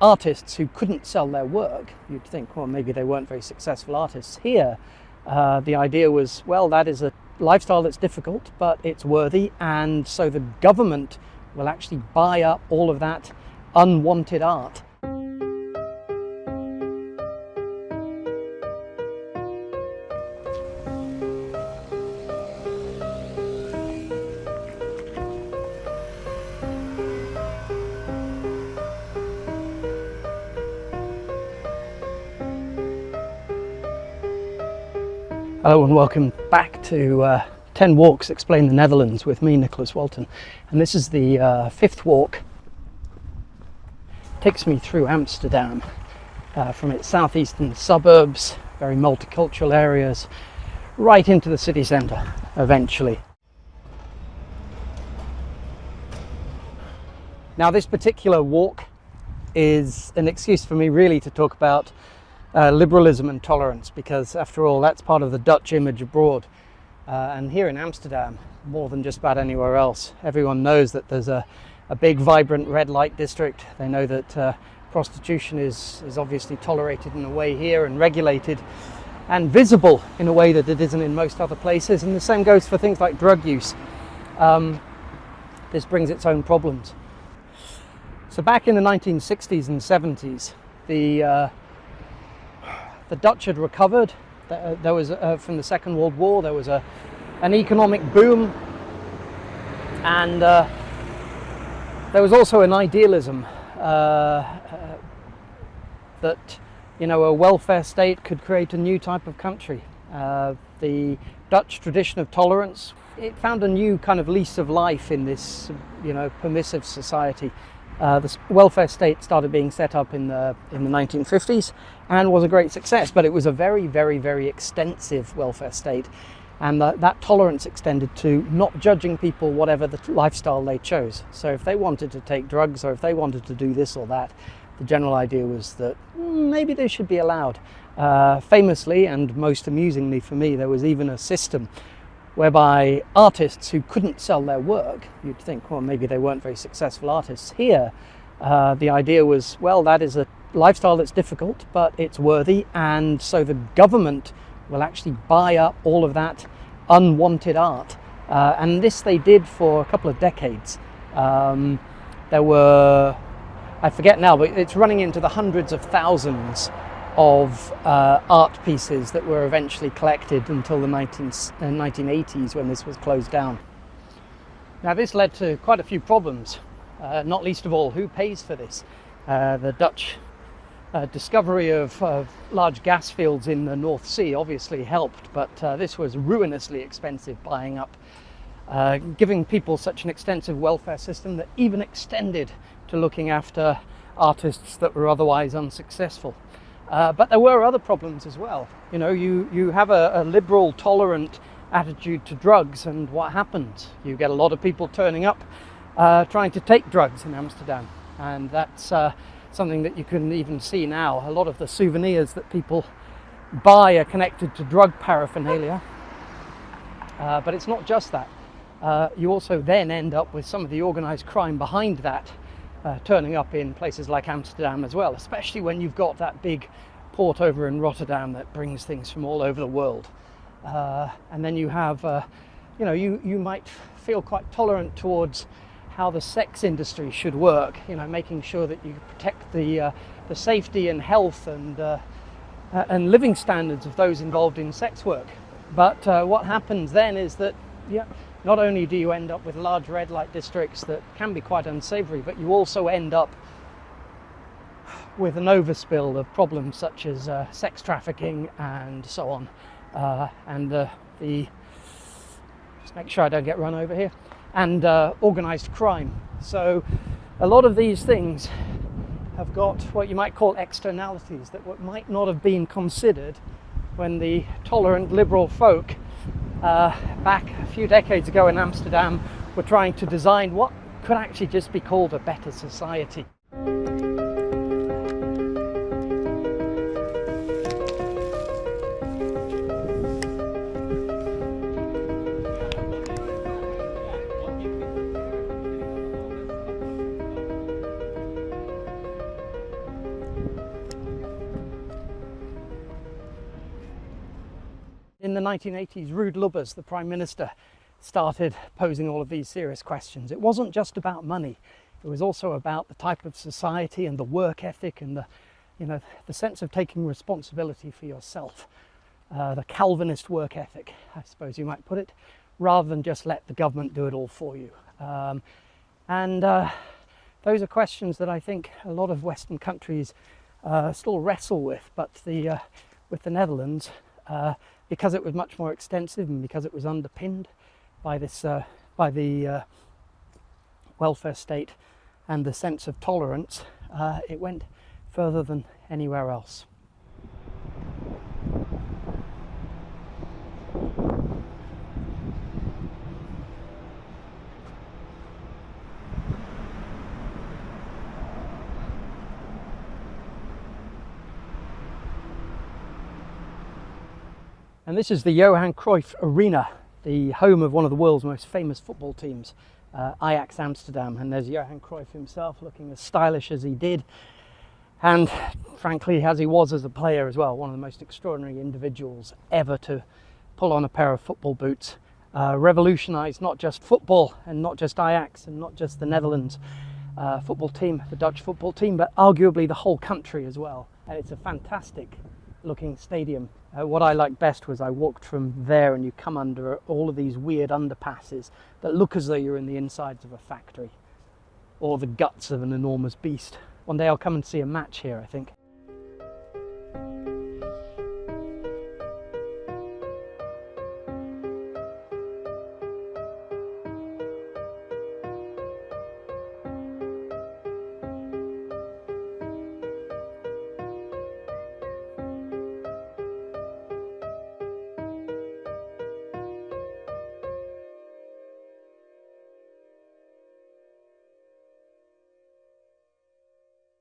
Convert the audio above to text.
artists who couldn't sell their work. You'd think, well, maybe they weren't very successful artists. Here, the idea was, well, that is a lifestyle that's difficult, but it's worthy, and so the government will actually buy up all of that unwanted art. Hello and welcome back to 10 Walks Explain the Netherlands with me, Nicholas Walton. And this is the fifth walk. It takes me through Amsterdam, from its southeastern suburbs, very multicultural areas, right into the city centre eventually. Now this particular walk is an excuse for me really to talk about liberalism and tolerance, because after all that's part of the Dutch image abroad, and here in Amsterdam, more than just about anywhere else, everyone knows that there's a big vibrant red light district. They know that prostitution is obviously tolerated in a way here and regulated and visible in a way that it isn't in most other places, and the same goes for things like drug use. This brings its own problems. So back in the 1960s and 70s, the Dutch had recovered. There was from the Second World War, there was an economic boom, and there was also an idealism that a welfare state could create a new type of country. The Dutch tradition of tolerance, it found a new kind of lease of life in this permissive society. The welfare state started being set up in the 1950s and was a great success, but it was a very, very, very extensive welfare state, and that tolerance extended to not judging people whatever the lifestyle they chose. So if they wanted to take drugs or if they wanted to do this or that, the general idea was that maybe they should be allowed. Famously and most amusingly for me, there was even a system whereby artists who couldn't sell their work, you'd think, well, maybe they weren't very successful artists. Here, the idea was, well, that is a lifestyle that's difficult, but it's worthy, and so the government will actually buy up all of that unwanted art. And this they did for a couple of decades. There were, I forget now, but it's running into the hundreds of thousands of art pieces that were eventually collected until the 1980s, when this was closed down. Now this led to quite a few problems, not least of all, who pays for this? The Dutch discovery of large gas fields in the North Sea obviously helped, but this was ruinously expensive, buying up, giving people such an extensive welfare system that even extended to looking after artists that were otherwise unsuccessful. But there were other problems as well. You have a liberal, tolerant attitude to drugs, and what happens? You get a lot of people turning up trying to take drugs in Amsterdam, and that's something that you can even see now. A lot of the souvenirs that people buy are connected to drug paraphernalia, but it's not just that. You also then end up with some of the organised crime behind that turning up in places like Amsterdam as well, especially when you've got that big port over in Rotterdam that brings things from all over the world. And then you have, you might feel quite tolerant towards how the sex industry should work, making sure that you protect the safety and health and living standards of those involved in sex work. But what happens then is that, not only do you end up with large red light districts that can be quite unsavory, but you also end up with an overspill of problems such as sex trafficking and so on, and just make sure I don't get run over here, and organised crime. So a lot of these things have got what you might call externalities that might not have been considered when the tolerant liberal folk back a few decades ago in Amsterdam were trying to design what could actually just be called a better society. In the 1980s, Ruud Lubbers, the Prime Minister, started posing all of these serious questions. It wasn't just about money. It was also about the type of society and the work ethic and the sense of taking responsibility for yourself. The Calvinist work ethic, I suppose you might put it, rather than just let the government do it all for you. Those are questions that I think a lot of Western countries still wrestle with, but with the Netherlands, because it was much more extensive and because it was underpinned by the welfare state and the sense of tolerance, it went further than anywhere else. And this is the Johan Cruijff Arena, the home of one of the world's most famous football teams, Ajax Amsterdam. And there's Johan Cruijff himself, looking as stylish as he did, and frankly as he was as a player as well, one of the most extraordinary individuals ever to pull on a pair of football boots, revolutionised not just football and not just Ajax and not just the Netherlands football team, the Dutch football team, but arguably the whole country as well. And it's a fantastic looking stadium. What I liked best was I walked from there and you come under all of these weird underpasses that look as though you're in the insides of a factory or the guts of an enormous beast. One day I'll come and see a match here, I think.